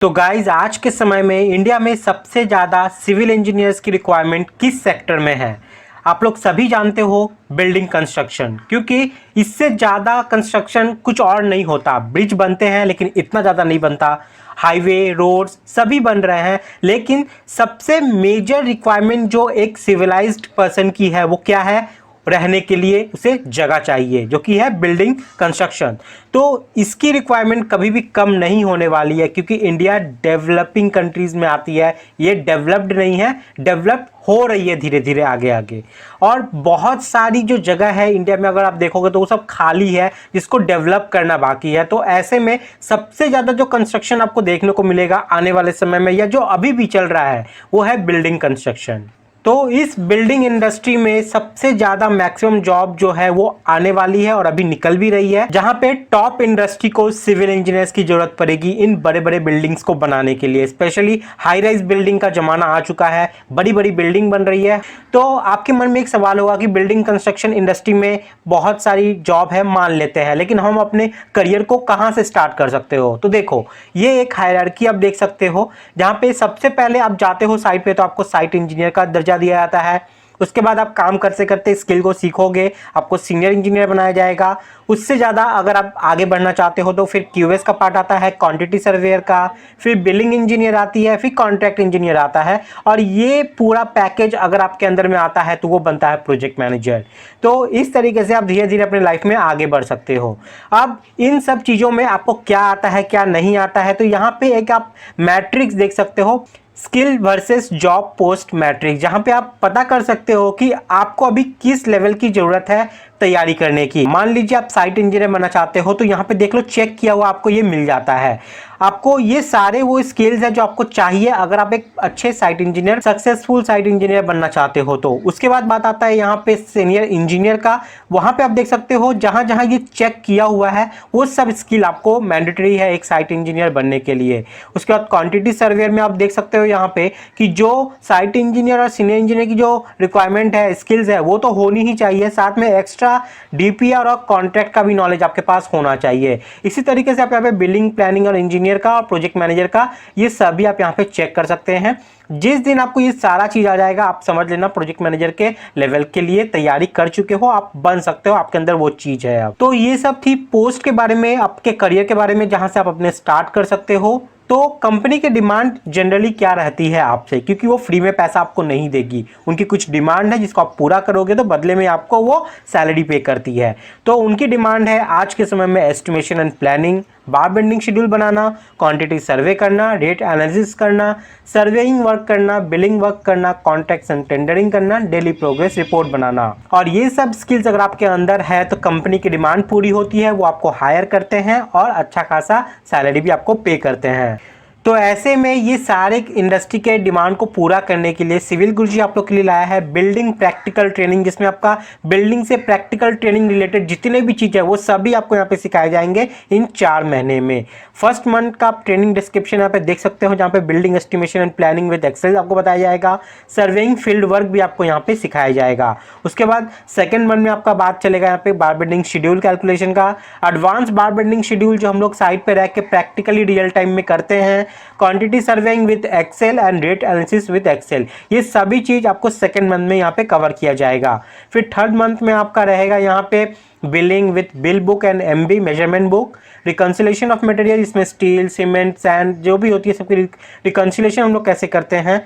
तो गाइज आज के समय में इंडिया में सबसे ज़्यादा सिविल इंजीनियर्स की रिक्वायरमेंट किस सेक्टर में है? आप लोग सभी जानते हो, बिल्डिंग कंस्ट्रक्शन। क्योंकि इससे ज़्यादा कंस्ट्रक्शन कुछ और नहीं होता। ब्रिज बनते हैं लेकिन इतना ज़्यादा नहीं बनता, हाईवे रोड्स सभी बन रहे हैं, लेकिन सबसे मेजर रिक्वायरमेंट जो एक सिविलाइज्ड पर्सन की है वो क्या है? रहने के लिए उसे जगह चाहिए, जो कि है बिल्डिंग कंस्ट्रक्शन। तो इसकी रिक्वायरमेंट कभी भी कम नहीं होने वाली है, क्योंकि इंडिया डेवलपिंग कंट्रीज में आती है। ये डेवलप्ड नहीं है, डेवलप हो रही है धीरे धीरे आगे आगे। और बहुत सारी जो जगह है इंडिया में अगर आप देखोगे तो वो सब खाली है, जिसको डेवलप करना बाकी है। तो ऐसे में सबसे ज़्यादा जो कंस्ट्रक्शन आपको देखने को मिलेगा आने वाले समय में, या जो अभी भी चल रहा है, वो है बिल्डिंग कंस्ट्रक्शन। तो इस बिल्डिंग इंडस्ट्री में सबसे ज़्यादा मैक्सिमम जॉब जो है वो आने वाली है और अभी निकल भी रही है, जहां पे टॉप इंडस्ट्री को सिविल इंजीनियर्स की जरूरत पड़ेगी इन बड़े बड़े बिल्डिंग्स को बनाने के लिए। स्पेशली हाई राइज बिल्डिंग का जमाना आ चुका है, बड़ी बड़ी बिल्डिंग बन रही है। तो आपके मन में एक सवाल होगा कि बिल्डिंग कंस्ट्रक्शन इंडस्ट्री में बहुत सारी जॉब है, मान लेते हैं, लेकिन हम अपने करियर को कहाँ से स्टार्ट कर सकते हो? तो देखो, ये एक हायरार्की आप देख सकते हो, जहाँ पे सबसे पहले आप जाते हो साइट पे तो आपको साइट इंजीनियर का दर्जा दिया जाता है। उसके बाद आप काम करते करते स्किल को सीखोगे, आपको सीनियर इंजीनियर बनाया जाएगा। उससे ज़्यादा अगर आप आगे बढ़ना चाहते हो तो फिर क्यूएस का पार्ट आता है, क्वांटिटी सर्वेयर का, फिर बिलिंग इंजीनियर आती है, फिर कॉन्ट्रैक्ट इंजीनियर आता है। और ये पूरा पैकेज अगर आपके अंदर में आता है तो वो बनता है प्रोजेक्ट मैनेजर। तो इस तरीके से आप धीरे धीरे अपने लाइफ में आगे बढ़ सकते हो। अब इन सब चीज़ों में आपको क्या आता है क्या नहीं आता है, तो यहाँ पे एक आप मैट्रिक्स देख सकते हो, skill versus job post matrix, जहां पे आप पता कर सकते हो कि आपको अभी किस लेवल की जरूरत है तैयारी करने की। मान लीजिए आप साइट इंजीनियर बनना चाहते हो, तो यहाँ पे देख लो, चेक किया हुआ आपको ये मिल जाता है। आपको ये सारे वो स्किल्स है जो आपको चाहिए अगर आप एक अच्छे site engineer, successful site engineer बनना चाहते हो। तो उसके बाद बात आता है यहाँ पे सीनियर इंजीनियर का। वहां पे आप देख सकते हो जहां जहां ये चेक किया हुआ है वो सब स्किल आपको मैंडेटरी है एक साइट इंजीनियर बनने के लिए। उसके बाद क्वांटिटी सर्वेयर में आप देख सकते हो यहाँ पे कि जो साइट इंजीनियर और सीनियर इंजीनियर की जो रिक्वायरमेंट है, स्किल्स है, वो तो होनी ही चाहिए। साथ में एक्स्ट्रा डीपीआर और कॉन्ट्रैक्ट का भी नॉलेज आपके पास होना चाहिए। इसी तरीके से आप यहाँ पे बिल्डिंग प्लानिंग और इंजीनियर का और प्रोजेक्ट मैनेजर का, ये सभी आप यहाँ पे चेक कर सकते हैं। जिस दिन आपको ये सारा चीज आ जाएगा, आप समझ लेना प्रोजेक्ट मैनेजर के लेवल के लिए तैयारी कर चुके हो, आप बन सकते हो, आपके अंदर वो चीज है। अब तो ये सब थी पोस्ट के बारे में, आपके करियर के बारे में, जहां से आप अपने स्टार्ट कर सकते हो। तो कंपनी की डिमांड जनरली क्या रहती है आपसे, क्योंकि वो फ्री में पैसा आपको नहीं देगी, उनकी कुछ डिमांड है जिसको आप पूरा करोगे तो बदले में आपको वो सैलरी पे करती है। तो उनकी डिमांड है आज के समय में estimation and planning, bar bending schedule banana, quantity survey करना, रेट एनालिसिस करना, सर्वेइंग वर्क करना, बिलिंग वर्क करना, कॉन्ट्रैक्ट्स एंड टेंडरिंग करना, डेली प्रोग्रेस रिपोर्ट बनाना। और ये सब स्किल्स अगर आपके अंदर है तो कंपनी की डिमांड पूरी होती है, वो आपको हायर करते हैं और अच्छा खासा सैलरी भी आपको पे करते हैं। तो ऐसे में ये सारे इंडस्ट्री के डिमांड को पूरा करने के लिए सिविल गुरुजी आप लोग के लिए लाया है बिल्डिंग प्रैक्टिकल ट्रेनिंग, जिसमें आपका बिल्डिंग से प्रैक्टिकल ट्रेनिंग रिलेटेड जितने भी चीज़ है वो सभी आपको यहाँ पे सिखाए जाएंगे इन 4 महीने में। फर्स्ट मंथ का ट्रेनिंग डिस्क्रिप्शन यहाँ पे देख सकते हो, जहाँ पे building estimation and planning with Excel आपको बताया जाएगा, सर्वेइंग फील्ड वर्क भी आपको यहाँ पे सिखाया जाएगा। उसके बाद सेकेंड मंथ में आपका बात चलेगा यहाँ पे बार बेंडिंग शेड्यूल कैलकुलेशन का, एडवांस बार बेंडिंग शेड्यूल जो हम लोग साइट पे रह के प्रैक्टिकली रियल टाइम में करते हैं, quantity surveying with Excel and rate analysis with Excel. ये सभी चीज आपको सेकंड मंथ में यहाँ पे कवर किया जाएगा। फिर थर्ड मंथ में आपका रहेगा यहाँ पे billing with bill book and MB measurement book, reconciliation of material, इसमें स्टील, सीमेंट, सैंड जो भी होती है सबकी रिकंसिलेशन हम लोग कैसे करते हैं,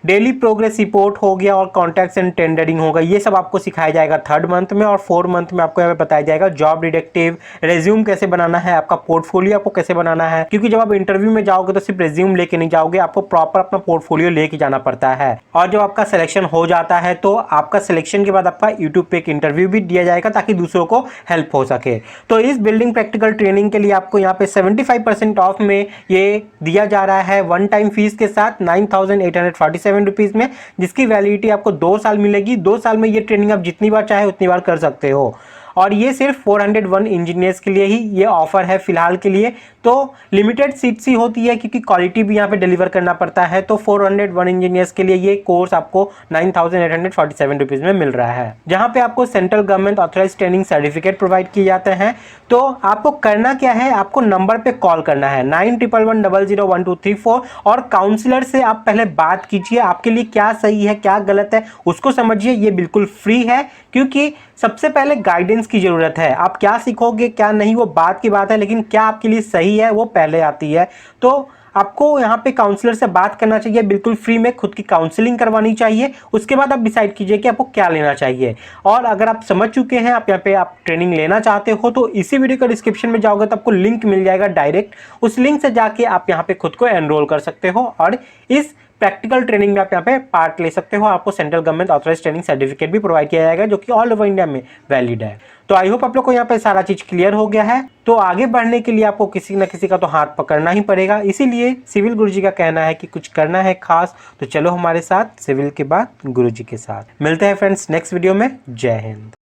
डेली प्रोग्रेस रिपोर्ट हो गया और कॉन्ट्रैक्ट्स एंड टेंडरिंग होगा। ये सब आपको सिखाया जाएगा थर्ड मंथ में। और फोर्थ मंथ में आपको यहाँ पे बताया जाएगा जॉब डिटेक्टिव, रेज्यूम कैसे बनाना है, आपका पोर्टफोलियो आपको कैसे बनाना है, क्योंकि जब आप इंटरव्यू में जाओगे तो सिर्फ रेज्यूम लेके नहीं जाओगे, आपको प्रॉपर अपना पोर्टफोलियो लेके जाना पड़ता है। और जब आपका सिलेक्शन हो जाता है तो आपका सिलेक्शन के बाद आपका यूट्यूब पे एक इंटरव्यू भी दिया जाएगा ताकि दूसरों को हेल्प हो सके। तो इस बिल्डिंग प्रैक्टिकल ट्रेनिंग के लिए आपको यहाँ पे 75% ऑफ में ये दिया जा रहा है, वन टाइम फीस के साथ 9,847 रुपीज में, जिसकी वैलिडिटी आपको 2 साल मिलेगी। 2 साल में ये ट्रेनिंग आप जितनी बार चाहे उतनी बार कर सकते हो। और ये सिर्फ 401 इंजीनियर्स के लिए ही ये ऑफर है फिलहाल के लिए। तो लिमिटेड सीट्स ही होती है क्योंकि क्वालिटी भी यहाँ पे डिलीवर करना पड़ता है। तो 401 इंजीनियर्स के लिए ये कोर्स आपको 9,847 रुपीज़ में मिल रहा है, जहाँ पे आपको central government authorise training certificate provide किए जाते हैं। तो आपको करना क्या है, आपको नंबर पे कॉल करना है 9111001234 और काउंसलर से आप पहले बात कीजिए, आपके लिए क्या सही है क्या गलत है उसको समझिए। ये बिल्कुल फ्री है क्योंकि सबसे पहले गाइडेंस की जरूरत है। आप क्या सीखोगे क्या नहीं वो बात की बात है, लेकिन क्या आपके लिए सही है वो पहले आती है। तो आपको यहाँ पे काउंसलर से बात करना चाहिए, बिल्कुल फ्री में खुद की काउंसलिंग करवानी चाहिए। उसके बाद आप डिसाइड कीजिए कि आपको क्या लेना चाहिए। और अगर आप समझ चुके हैं, आप यहाँ पे आप ट्रेनिंग लेना चाहते हो, तो इसी वीडियो का डिस्क्रिप्शन में जाओगे तो आपको लिंक मिल जाएगा डायरेक्ट। उस लिंक से जाके आप यहाँ पे खुद को एनरोल कर सकते हो और इस प्रैक्टिकल ट्रेनिंग में आप यहाँ पे पार्ट ले सकते हो। आपको central government authorise training certificate भी प्रोवाइड किया जाएगा जो कि ऑल ओवर इंडिया में वैलिड है। तो आई होप आप लोग को यहाँ पे सारा चीज क्लियर हो गया है। तो आगे बढ़ने के लिए आपको किसी न किसी का तो हाथ पकड़ना ही पड़ेगा, इसीलिए सिविल गुरुजी का कहना है कि कुछ करना है खास तो चलो हमारे साथ सिविल के बाद गुरुजी के साथ। मिलते हैं फ्रेंड्स नेक्स्ट वीडियो में। जय हिंद।